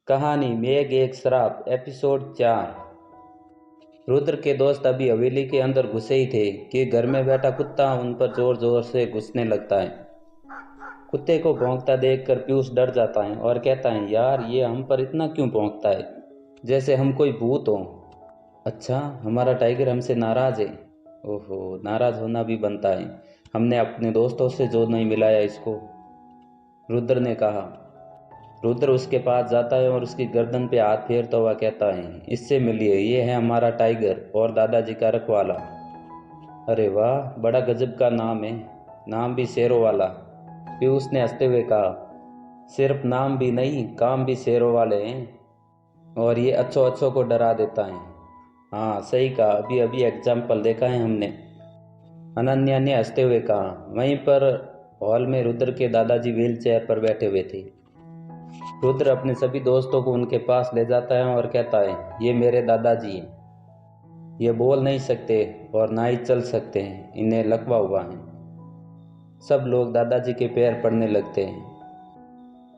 कहानी मेघ एक श्राप एपिसोड 4। रुद्र के दोस्त अभी हवेली के अंदर घुसे ही थे कि घर में बैठा कुत्ता उन पर जोर जोर से घुसने लगता है। कुत्ते को भौंकता देखकर पीयूष डर जाता है और कहता है, यार ये हम पर इतना क्यों भौंकता है, जैसे हम कोई भूत हो। अच्छा, हमारा टाइगर हमसे नाराज है। ओहो, नाराज होना भी बनता है। हमने अपने दोस्तों से जो नहीं मिलाया इसको, रुद्र ने कहा। रुद्र उसके पास जाता है और उसकी गर्दन पे हाथ फेरता हुआ कहता है, इससे मिलिए, ये है हमारा टाइगर और दादाजी का रखवाला। अरे वाह, बड़ा गजब का नाम है, नाम भी शेरों वाला, पीयूष ने हंसते हुए कहा। सिर्फ नाम भी नहीं, काम भी शेरों वाले हैं। और ये अच्छों अच्छों को डरा देता है। हाँ सही कहा, अभी अभी एग्जाम्पल देखा है हमने, अनन्या ने हंसते हुए कहा। वहीं पर हॉल में रुद्र के दादाजी व्हील चेयर पर बैठे हुए थे। रुद्र अपने सभी दोस्तों को उनके पास ले जाता है और कहता है, ये मेरे दादाजी हैं। ये बोल नहीं सकते और ना ही चल सकते हैं, इन्हें लकवा हुआ है। सब लोग दादाजी के पैर पड़ने लगते हैं।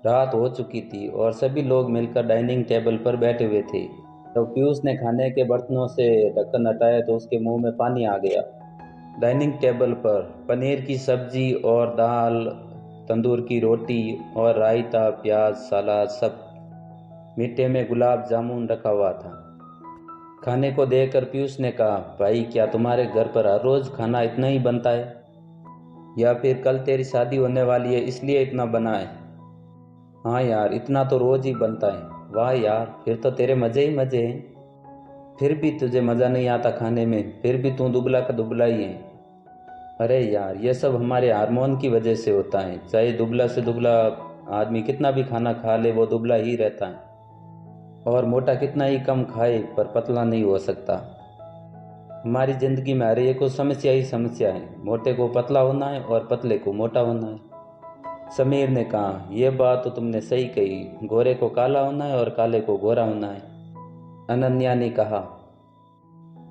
रात हो चुकी थी और सभी लोग मिलकर डाइनिंग टेबल पर बैठे हुए थे। तो पीयूष ने खाने के बर्तनों से ढक्कन हटाया तो उसके मुंह में पानी आ गया। डाइनिंग टेबल पर पनीर की सब्जी और दाल, तंदूर की रोटी और रायता, प्याज, सलाद, सब। मीठे में गुलाब जामुन रखा हुआ था। खाने को देखकर पीयूष ने कहा, भाई क्या तुम्हारे घर पर हर रोज खाना इतना ही बनता है, या फिर कल तेरी शादी होने वाली है इसलिए इतना बना है? हाँ यार, इतना तो रोज ही बनता है। वाह यार, फिर तो तेरे मजे ही मजे हैं। फिर भी तुझे मज़ा नहीं आता खाने में, फिर भी तू दुबला का दुबला ही है। अरे यार, ये सब हमारे हार्मोन की वजह से होता है। चाहे दुबला से दुबला आदमी कितना भी खाना खा ले, वो दुबला ही रहता है। और मोटा कितना ही कम खाए पर पतला नहीं हो सकता। हमारी ज़िंदगी में हर एक को समस्या ही समस्या है। मोटे को पतला होना है और पतले को मोटा होना है। समीर ने कहा, यह बात तो तुमने सही कही, गोरे को काला होना है और काले को गोरा होना है। अनन्या ने कहा।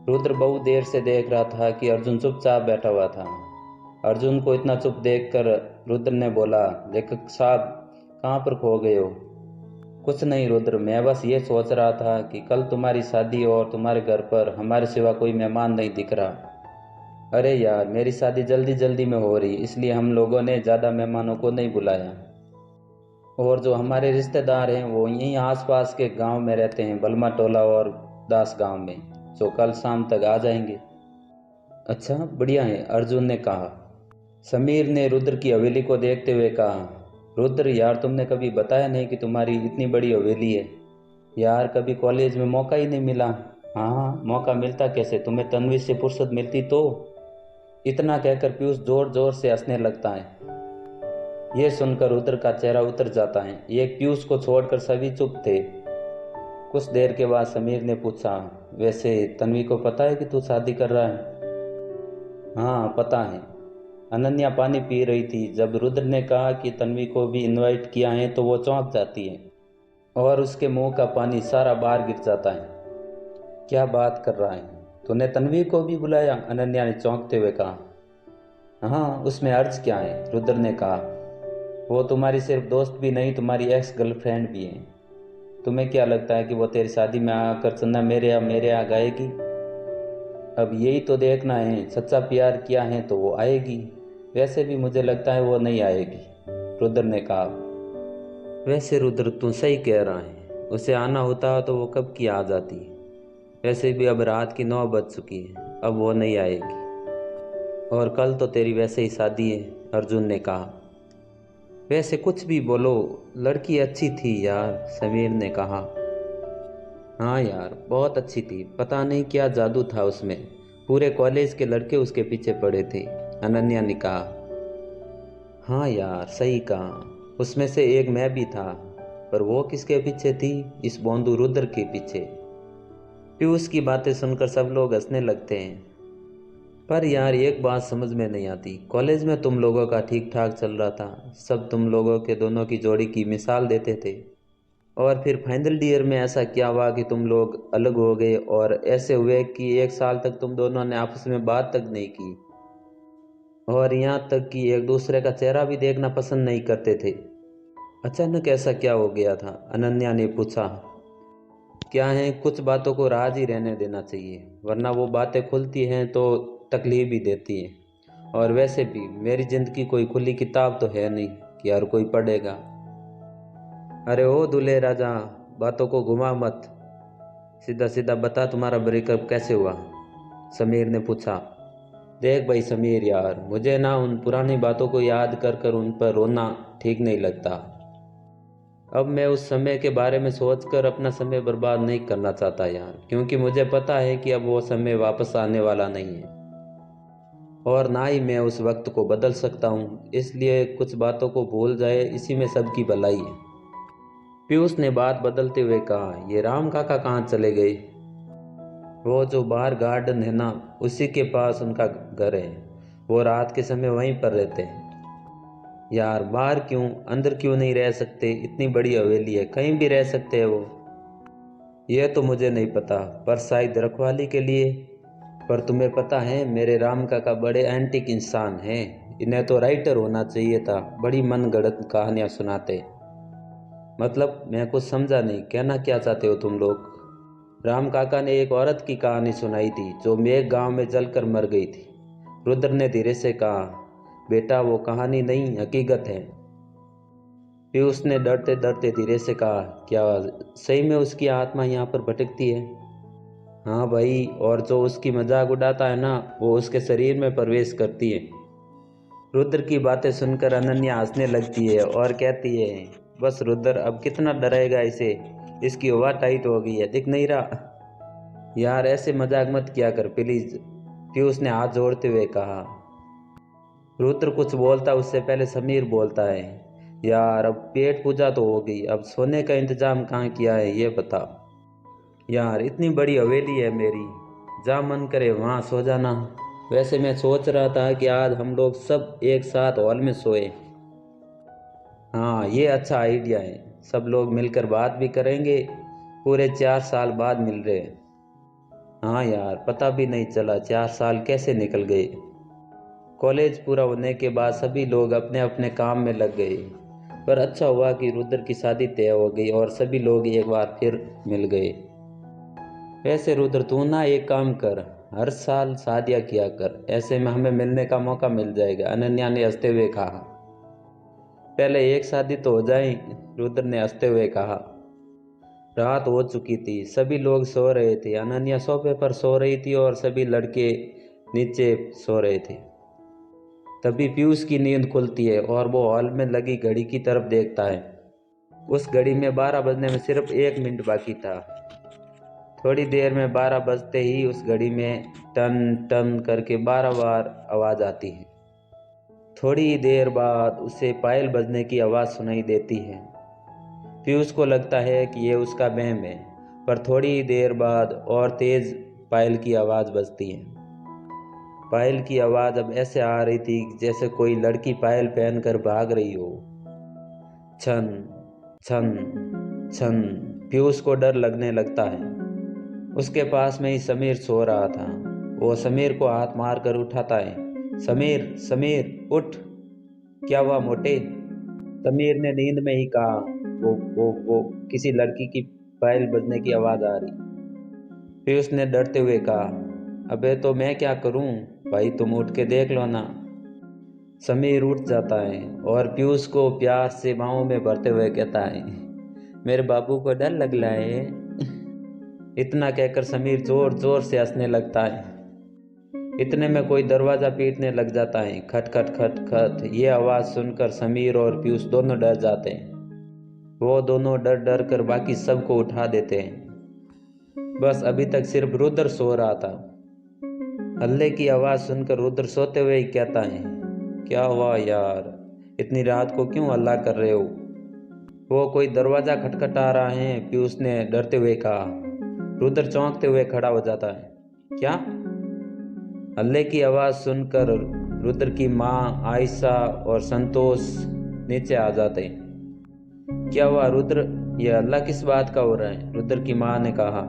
रुद्र बहुत देर से देख रहा था कि अर्जुन चुपचाप बैठा हुआ था। अर्जुन को इतना चुप देखकर रुद्र ने बोला, लेखक साहब कहाँ पर खो गए हो? कुछ नहीं रुद्र, मैं बस ये सोच रहा था कि कल तुम्हारी शादी और तुम्हारे घर पर हमारे सिवा कोई मेहमान नहीं दिख रहा। अरे यार, मेरी शादी जल्दी जल्दी में हो रही, इसलिए हम लोगों ने ज़्यादा मेहमानों को नहीं बुलाया। और जो हमारे रिश्तेदार हैं वो यहीं आसपास के गांव में रहते हैं, बलमा टोला और दास गांव में, जो कल शाम तक आ जाएंगे। अच्छा बढ़िया है, अर्जुन ने कहा। समीर ने रुद्र की हवेली को देखते हुए कहा, रुद्र यार, तुमने कभी बताया नहीं कि तुम्हारी इतनी बड़ी हवेली है। यार कभी कॉलेज में मौका ही नहीं मिला। हाँ, मौका मिलता कैसे, तुम्हें तन्वी से फुर्सत मिलती तो। इतना कहकर पीयूष जोर जोर से हंसने लगता है। यह सुनकर रुद्र का चेहरा उतर जाता है। एक पीयूष को छोड़कर सभी चुप थे। कुछ देर के बाद समीर ने पूछा, वैसे तन्वी को पता है कि तू शादी कर रहा है? हाँ पता है। अनन्या पानी पी रही थी। जब रुद्र ने कहा कि तन्वी को भी इनवाइट किया है तो वो चौंक जाती है और उसके मुंह का पानी सारा बाहर गिर जाता है। क्या बात कर रहा है, तूने तन्वी को भी बुलाया? अनन्या ने चौंकते हुए कहा। हाँ, उसमें अर्ज क्या है, रुद्र ने कहा। वो तुम्हारी सिर्फ दोस्त भी नहीं, तुम्हारी एक्स गर्लफ्रेंड भी है। तुम्हें क्या लगता है कि वो तेरी शादी में आकर चन्ना मेरे यहाँ गाएगी? अब यही तो देखना है, सच्चा प्यार किया है तो वो आएगी। वैसे भी मुझे लगता है वो नहीं आएगी, रुद्र ने कहा। वैसे रुद्र तू सही कह रहा है, उसे आना होता तो वो कब की आ जाती। वैसे भी अब रात की 9 बज चुकी है, अब वो नहीं आएगी। और कल तो तेरी वैसे ही शादी है, अर्जुन ने कहा। वैसे कुछ भी बोलो, लड़की अच्छी थी यार, समीर ने कहा। हाँ यार, बहुत अच्छी थी, पता नहीं क्या जादू था उसमें, पूरे कॉलेज के लड़के उसके पीछे पड़े थे, अनन्या ने कहा। हाँ यार सही कहा, उसमें से एक मैं भी था। पर वो किसके पीछे थी? इस बोंदू रुद्र के पीछे। पीयूष की बातें सुनकर सब लोग हंसने लगते हैं। पर यार एक बात समझ में नहीं आती, कॉलेज में तुम लोगों का ठीक ठाक चल रहा था, सब तुम लोगों के दोनों की जोड़ी की मिसाल देते थे। और फिर फाइनल ईयर में ऐसा क्या हुआ कि तुम लोग अलग हो गए, और ऐसे हुए कि 1 साल तक तुम दोनों ने आपस में बात तक नहीं की, और यहाँ तक कि एक दूसरे का चेहरा भी देखना पसंद नहीं करते थे। अचानक ऐसा क्या हो गया था? अनन्या ने पूछा। क्या है, कुछ बातों को राज ही रहने देना चाहिए, वरना वो बातें खुलती हैं तो तकलीफ भी देती हैं। और वैसे भी मेरी ज़िंदगी कोई खुली किताब तो है नहीं कि हर कोई पढ़ेगा। अरे ओ दूल्हे राजा, बातों को घुमा मत, सीधा सीधा बता तुम्हारा ब्रेकअप कैसे हुआ? समीर ने पूछा। देख भाई समीर यार, मुझे ना उन पुरानी बातों को याद कर कर उन पर रोना ठीक नहीं लगता। अब मैं उस समय के बारे में सोचकर अपना समय बर्बाद नहीं करना चाहता यार, क्योंकि मुझे पता है कि अब वो समय वापस आने वाला नहीं है और ना ही मैं उस वक्त को बदल सकता हूँ। इसलिए कुछ बातों को भूल जाए, इसी में सबकी भलाई है। पीयूष ने बात बदलते हुए कहा। ये राम काका कहाँ चले गए? वो जो बाहर गार्डन है ना, उसी के पास उनका घर है। वो रात के समय वहीं पर रहते हैं। यार बाहर क्यों, अंदर क्यों नहीं रह सकते? इतनी बड़ी हवेली है, कहीं भी रह सकते हैं वो। ये तो मुझे नहीं पता, पर शायद रखवाली के लिए। पर तुम्हें पता है मेरे राम काका बड़े एंटिक इंसान हैं। इन्हें तो राइटर होना चाहिए था, बड़ी मनगढ़ंत कहानियां सुनाते। मतलब मैं कुछ समझा नहीं, कहना क्या चाहते हो तुम लोग? राम काका ने एक औरत की कहानी सुनाई थी जो मेघ गांव में जलकर मर गई थी। रुद्र ने धीरे से कहा। बेटा वो कहानी नहीं, हकीकत है। पीयूष ने डरते डरते धीरे से कहा। क्या सही में उसकी आत्मा यहाँ पर भटकती है? हाँ भाई, और जो उसकी मजाक उड़ाता है ना, वो उसके शरीर में प्रवेश करती है। रुद्र की बातें सुनकर अनन्या हंसने लगती है और कहती है, बस रुद्र अब कितना डराएगा इसे, इसकी हवा टाइट हो गई है, दिख नहीं रहा? यार ऐसे मजाक मत किया कर प्लीज, पीयूष ने हाथ जोड़ते हुए कहा। रुद्र कुछ बोलता उससे पहले समीर बोलता है। यार अब पेट पूजा तो हो गई, अब सोने का इंतजाम कहाँ किया है ये बता। यार इतनी बड़ी हवेली है मेरी, जहाँ मन करे वहाँ सो जाना। वैसे मैं सोच रहा था कि आज हम लोग सब एक साथ हॉल में सोए। हाँ ये अच्छा आइडिया है, सब लोग मिलकर बात भी करेंगे। पूरे 4 साल बाद मिल रहे हैं। हाँ यार, पता भी नहीं चला 4 साल कैसे निकल गए। कॉलेज पूरा होने के बाद सभी लोग अपने अपने काम में लग गए। पर अच्छा हुआ कि रुद्र की शादी तय हो गई और सभी लोग एक बार फिर मिल गए। वैसे रुद्र तू ना एक काम कर, हर साल शादियाँ किया कर, ऐसे में हमें मिलने का मौका मिल जाएगा, अनन्या ने हंसते हुए कहा। पहले एक शादी तो हो जाए, रुद्र ने हंसते हुए कहा। रात हो चुकी थी, सभी लोग सो रहे थे। अनन्या सोफे पर सो रही थी और सभी लड़के नीचे सो रहे थे। तभी पीयूष की नींद खुलती है और वो हॉल में लगी घड़ी की तरफ देखता है। उस घड़ी में 12 बजने में सिर्फ 1 मिनट बाकी था। थोड़ी देर में 12 बजते ही उस घड़ी में टन टन करके 12 बार आवाज़ आती है। थोड़ी देर बाद उसे पायल बजने की आवाज़ सुनाई देती है। पीयूष को लगता है कि ये उसका वहम है, पर थोड़ी देर बाद और तेज़ पायल की आवाज़ बजती है। पायल की आवाज़ अब ऐसे आ रही थी जैसे कोई लड़की पायल पहनकर भाग रही हो। छन छन छन। पीयूष को डर लगने लगता है। उसके पास में ही समीर सो रहा था। वो समीर को हाथ मार कर उठाता है। समीर समीर उठ। क्या हुआ मोटे? समीर ने नींद में ही कहा। वो किसी लड़की की पायल बजने की आवाज़ आ रही। पीयूष ने डरते हुए कहा। अबे तो मैं क्या करूं? भाई तुम उठ के देख लो ना। समीर उठ जाता है और पीयूष को प्यार से बाहों में भरते हुए कहता है, मेरे बाबू को डर लग रहा है। इतना कहकर समीर जोर जोर से हंसने लगता है। इतने में कोई दरवाज़ा पीटने लग जाता है। खट खट खट खट। ये आवाज़ सुनकर समीर और पीयूष दोनों डर जाते हैं। वो दोनों डर डर कर बाकी सबको उठा देते हैं। बस अभी तक सिर्फ रुद्र सो रहा था। हल्ले की आवाज़ सुनकर रुद्र सोते हुए ही कहता है, क्या हुआ यार, इतनी रात को क्यों हल्ला कर रहे हो? वो कोई दरवाज़ा खटखटा रहा है, पीयूष ने डरते हुए कहा। रुद्र चौंकते हुए खड़ा हो जाता है। क्या? हल्ले की आवाज़ सुनकर रुद्र की माँ आयशा और संतोष नीचे आ जाते हैं। क्या हुआ रुद्र, यह हल्ला किस बात का हो रहा है? रुद्र की माँ ने कहा।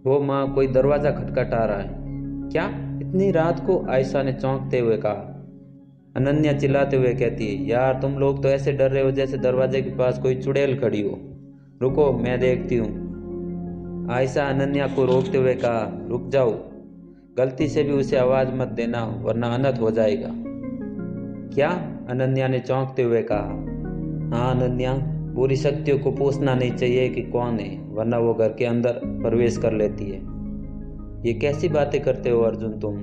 वो माँ कोई दरवाज़ा खटखटा रहा है। क्या? इतनी रात को? आयशा ने चौंकते हुए कहा। अनन्या चिल्लाते हुए कहती है, यार तुम लोग तो ऐसे डर रहे हो जैसे दरवाजे के पास कोई चुड़ैल खड़ी हो। रुको, मैं देखती हूँ। आयशा अनन्या को रोकते हुए कहा, रुक जाओ, गलती से भी उसे आवाज़ मत देना वरना अनर्थ हो जाएगा। क्या? अनन्या ने चौंकते हुए कहा। हाँ अनन्या, पूरी शक्तियों को पूछना नहीं चाहिए कि कौन है, वरना वो घर के अंदर प्रवेश कर लेती है। ये कैसी बातें करते हो अर्जुन तुम?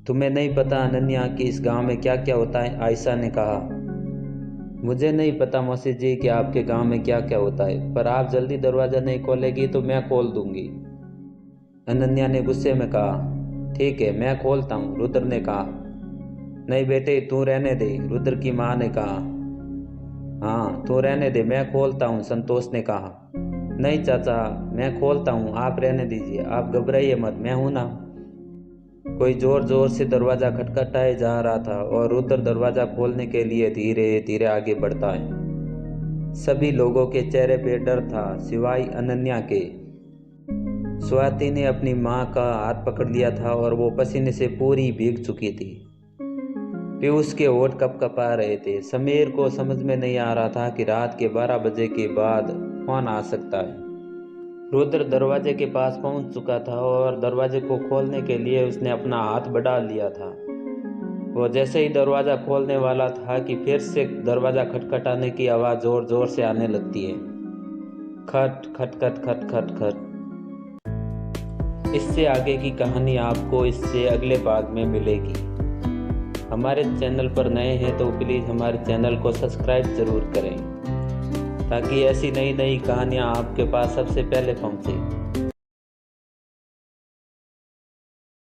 तुम्हें नहीं पता अनन्या कि इस गांव में क्या क्या होता है? आयशा ने कहा। मुझे नहीं पता मौसी जी कि आपके गांव में क्या क्या होता है, पर आप जल्दी दरवाज़ा नहीं खोलेगी तो मैं खोल दूंगी। अनन्या ने गुस्से में कहा। ठीक है, मैं खोलता हूँ, रुद्र ने कहा। नहीं बेटे, तू रहने दे, रुद्र की माँ ने कहा। हाँ तू रहने दे, मैं खोलता हूँ, संतोष ने कहा। नहीं चाचा, मैं खोलता हूँ, आप रहने दीजिए, आप घबराइए मत, मैं हूं ना। कोई जोर जोर से दरवाजा खटखटाए जा रहा था और रुद्र दरवाजा खोलने के लिए धीरे धीरे आगे बढ़ता है। सभी लोगों के चेहरे पे डर था सिवाय अनन्या के। स्वाति ने अपनी माँ का हाथ पकड़ लिया था और वो पसीने से पूरी भीग चुकी थी। पीयूष के होठ कपकपा रहे थे। समीर को समझ में नहीं आ रहा था कि रात के 12 बजे के बाद कौन आ सकता है। रुद्र दरवाजे के पास पहुंच चुका था और दरवाजे को खोलने के लिए उसने अपना हाथ बढ़ा लिया था। वो जैसे ही दरवाज़ा खोलने वाला था कि फिर से दरवाज़ा खटखटाने की आवाज़ जोर जोर से आने लगती है। खट खट खट खट खट खट। इससे आगे की कहानी आपको इससे अगले भाग में मिलेगी। हमारे चैनल पर नए हैं तो प्लीज़ हमारे चैनल को सब्सक्राइब ज़रूर करें ताकि ऐसी नई नई कहानियाँ आपके पास सबसे पहले पहुँचे।